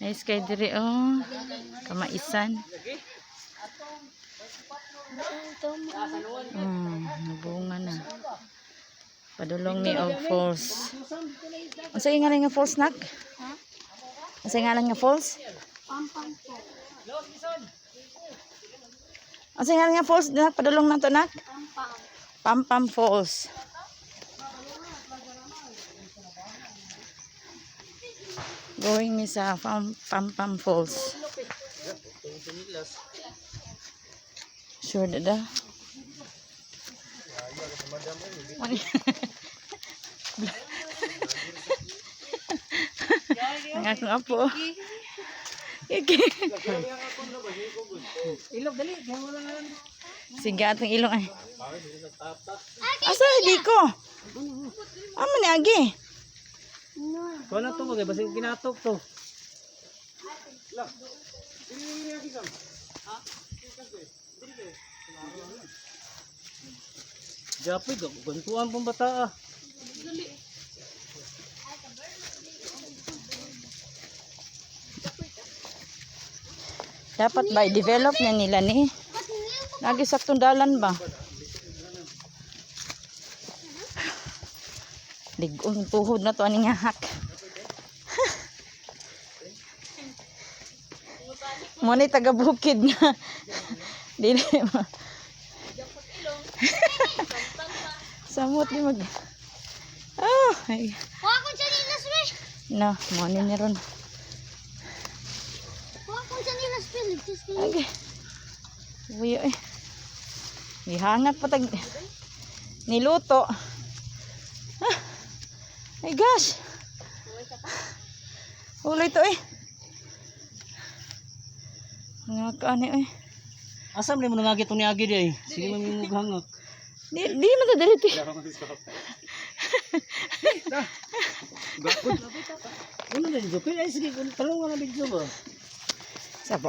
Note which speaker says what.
Speaker 1: Nice kay diri oh. Kamaisan. Nabunga na. Padulong mi og falls. Unsa ngalan nga falls nak? Ha? Unsa ngalan nga falls?
Speaker 2: Pampang po.
Speaker 1: Unsa ngalan nga falls nak? Padulong nato nak?
Speaker 2: Pampang.
Speaker 1: Pampam Falls. Going mi sa Pampam Falls. Sure dada. Ang akong apo. Iki.
Speaker 3: Ilog dali, gawa lang lang.
Speaker 1: Sige atong ilong ay. Asa di ko? Amo ni agi.
Speaker 3: Kuha na ito bagay, basing kinatok to. Japoy, gantuan pong bata ah.
Speaker 1: Dapat ba i-develop na nila ni? Lagi saktong dalan ba? Ligong tuhod na to aning hak. Mo ni taga bukid nga. Dili mo. Samot ni mag. Oh, ay.
Speaker 2: Kuha ko siya nilas, we.
Speaker 1: No, mo ni ron.
Speaker 2: Kuha ko siya nilas, we. Ligtas kayo.
Speaker 1: Okay. Buyo eh. Gihangat pa tag niluto. Ah. My gosh. Uloy to eh. Nga kaani eh.
Speaker 3: Asam ni mo nangagit ni agi di ay. Sige man yung hangak.
Speaker 1: Di man ta diri.
Speaker 3: Gapod. Ano na dito? Ay sige, talong nga na video ba?
Speaker 1: Sabo